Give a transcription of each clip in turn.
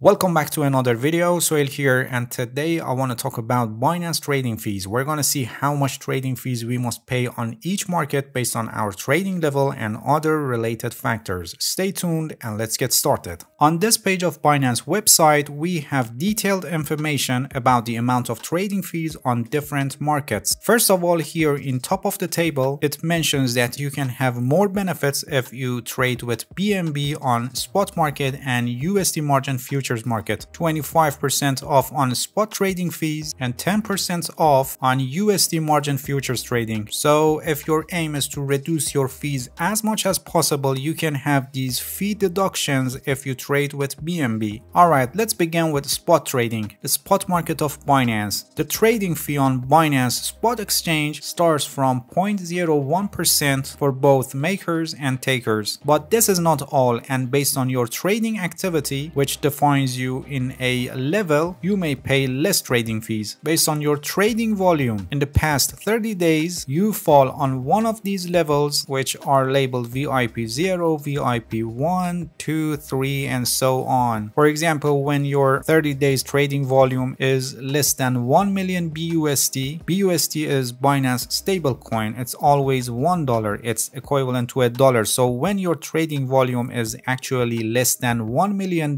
Welcome back to another video. Sohail here, and today I want to talk about Binance trading fees. We're going to see how much trading fees we must pay on each market based on our trading level and other related factors. Stay tuned and let's get started. On this page of Binance website, we have detailed information about the amount of trading fees on different markets. First of all, here in top of the table, it mentions that you can have more benefits if you trade with BNB on spot market and USD margin futures market, 25% off on spot trading fees and 10% off on USD margin futures trading. So if your aim is to reduce your fees as much as possible, you can have these fee deductions if you trade with BNB. Alright, let's begin with spot trading, the spot market of Binance. The trading fee on Binance Spot Exchange starts from 0.01% for both makers and takers. But this is not all, and based on your trading activity, which defines you in a level, you may pay less trading fees. Based on your trading volume in the past 30 days, you fall on one of these levels, which are labeled VIP 0, VIP 1, 2, 3, and so on. For example, when your 30 days trading volume is less than 1 million BUSD, BUSD is Binance stablecoin. It's always $1. It's equivalent to $1. So when your trading volume is actually less than $1 million,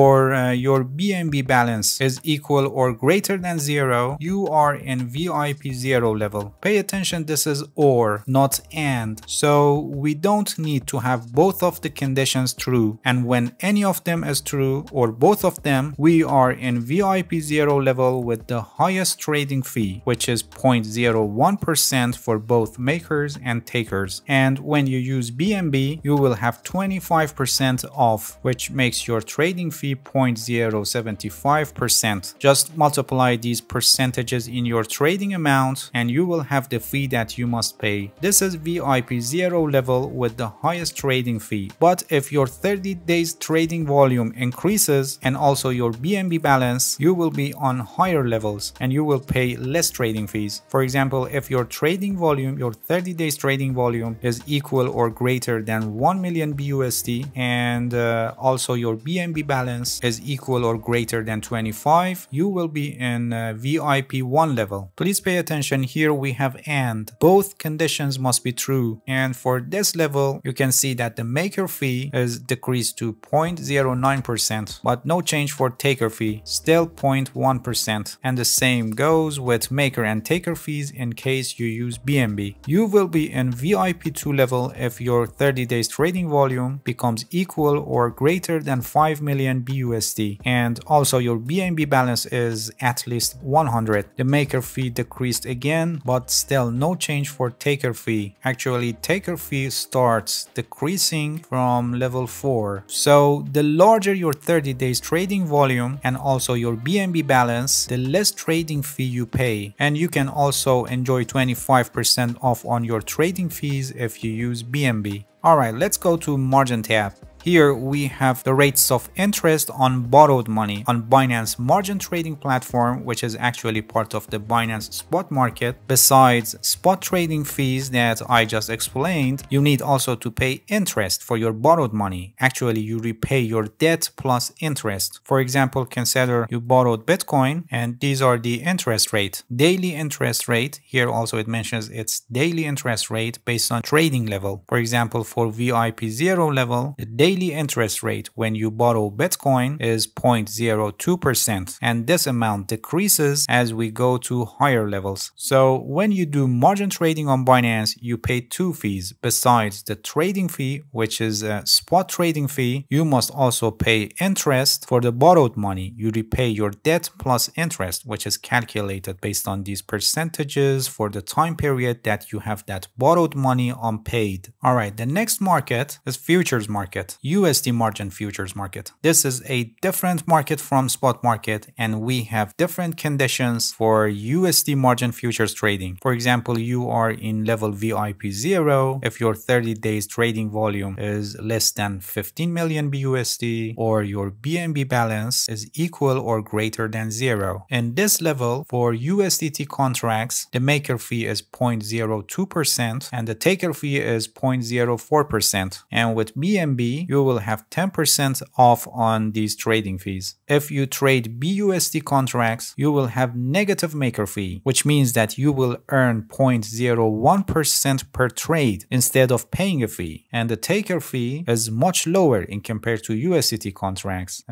or your BNB balance is equal or greater than 0, you are in VIP 0 level. Pay attention, this is or, not and. So we don't need to have both of the conditions true, and when any of them is true or both of them, we are in VIP 0 level with the highest trading fee, which is 0.01% for both makers and takers. And when you use BNB, you will have 25% off, which makes your trading fee 0.075%. Just multiply these percentages in your trading amount and you will have the fee that you must pay. This is VIP 0 level with the highest trading fee. But if your 30 days trading volume increases and also your BNB balance, you will be on higher levels and you will pay less trading fees. For example, if your trading volume, your 30 days trading volume is equal or greater than 1 million BUSD and also your BNB balance is equal or greater than 25, you will be in VIP 1 level. Please pay attention, here we have and. Both conditions must be true, and for this level you can see that the maker fee is decreased to 0.09%, but no change for taker fee, still 0.1%, and the same goes with maker and taker fees in case you use BNB. You will be in VIP 2 level if your 30 days trading volume becomes equal or greater than 5 million BUSD and also your BNB balance is at least 100. The maker fee decreased again, but still no change for taker fee. Actually, taker fee starts decreasing from level 4. So the larger your 30 days trading volume and also your BNB balance, the less trading fee you pay, and you can also enjoy 25% off on your trading fees if you use BNB. Alright, let's go to margin tab. Here we have the rates of interest on borrowed money on Binance margin trading platform, which is actually part of the Binance spot market. Besides spot trading fees that I just explained, you need also to pay interest for your borrowed money. Actually, you repay your debt plus interest. For example, consider you borrowed Bitcoin and these are the interest rate. Daily interest rate, here also it mentions it's daily interest rate based on trading level. For example, for VIP 0 level, the daily interest rate when you borrow Bitcoin is 0.02%, and this amount decreases as we go to higher levels. So when you do margin trading on Binance, you pay two fees. Besides the trading fee, which is a spot trading fee, you must also pay interest for the borrowed money. You repay your debt plus interest, which is calculated based on these percentages for the time period that you have that borrowed money unpaid. Alright, the next market is futures market. USD margin futures market. This is a different market from spot market, and we have different conditions for USD margin futures trading. For example, you are in level VIP 0 if your 30 days trading volume is less than 15 million BUSD or your BNB balance is equal or greater than 0. In this level, for USDT contracts, the maker fee is 0.02% and the taker fee is 0.04%. And with BNB, you will have 10% off on these trading fees. If you trade BUSD contracts, you will have negative maker fee, which means that you will earn 0.01% per trade instead of paying a fee. And the taker fee is much lower in compared to USDT contracts,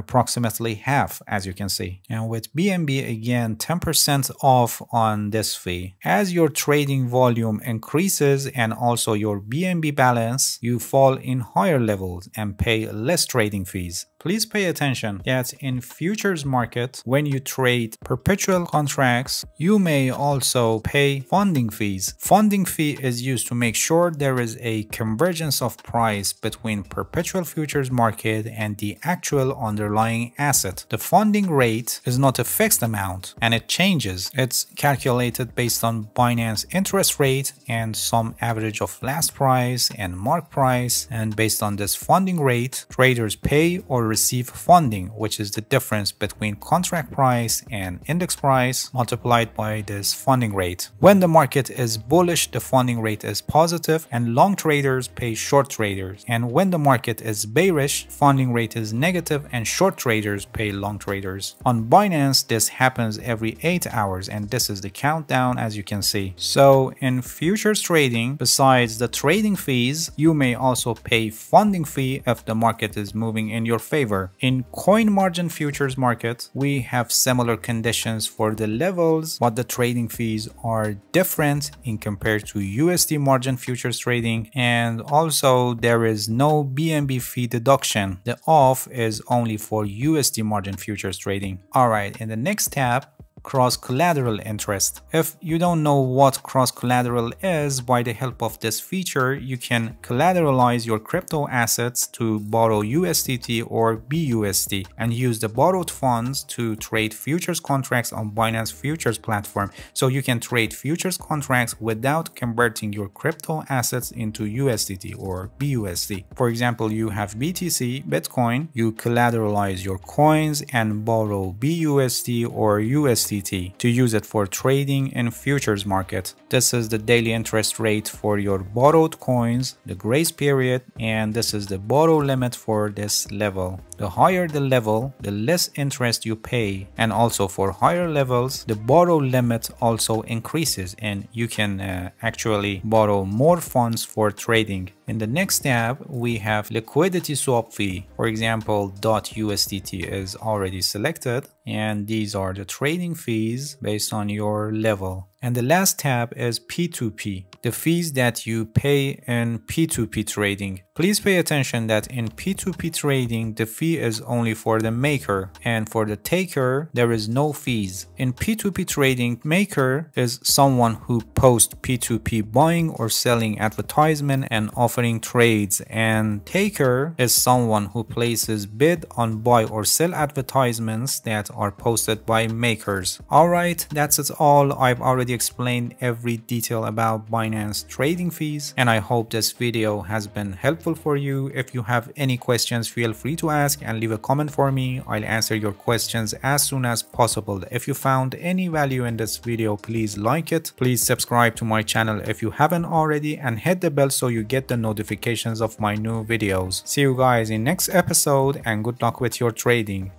approximately half, as you can see. And with BNB, again, 10% off on this fee. As your trading volume increases and also your BNB balance, you fall in higher levels and pay less trading fees. Please pay attention that in futures market, when you trade perpetual contracts, you may also pay funding fees. Funding fee is used to make sure there is a convergence of price between perpetual futures market and the actual underlying asset. The funding rate is not a fixed amount and it changes. It's calculated based on Binance interest rate and some average of last price and mark price, and based on this funding rate, traders pay or receive funding, which is the difference between contract price and index price multiplied by this funding rate. When the market is bullish, the funding rate is positive and long traders pay short traders. And when the market is bearish, funding rate is negative and short traders pay long traders. On Binance, this happens every 8 hours and this is the countdown, as you can see. So in futures trading, besides the trading fees, you may also pay funding fee if the market is moving in your favor. In coin margin futures market, we have similar conditions for the levels, but the trading fees are different in compared to USD margin futures trading, and also there is no BNB fee deduction. The off is only for USD margin futures trading. Alright, in the next tab, cross-collateral interest. If you don't know what cross-collateral is, by the help of this feature, you can collateralize your crypto assets to borrow USDT or BUSD and use the borrowed funds to trade futures contracts on Binance Futures platform. So you can trade futures contracts without converting your crypto assets into USDT or BUSD. For example, you have BTC, Bitcoin, you collateralize your coins and borrow BUSD or USDT to use it for trading in futures market. This is the daily interest rate for your borrowed coins, the grace period, and this is the borrow limit for this level. The higher the level, the less interest you pay, and also for higher levels, the borrow limit also increases and you can actually borrow more funds for trading. In the next tab, we have liquidity swap fee. For example, .USDT is already selected, and these are the trading fees based on your level. And the last tab is P2P, the fees that you pay in P2P trading. Please pay attention that in P2P trading, the fee is only for the maker, and for the taker, there is no fees. In P2P trading, maker is someone who posts P2P buying or selling advertisement and offering trades, and taker is someone who places bid on buy or sell advertisements that are posted by makers. Alright, that's it all. I've already explained every detail about Binance trading fees, and I hope this video has been helpful for you. If you have any questions, feel free to ask and leave a comment for me. I'll answer your questions as soon as possible. If you found any value in this video, please like it. Please subscribe to my channel if you haven't already, and hit the bell so you get the notifications of my new videos. See you guys in next episode, and good luck with your trading.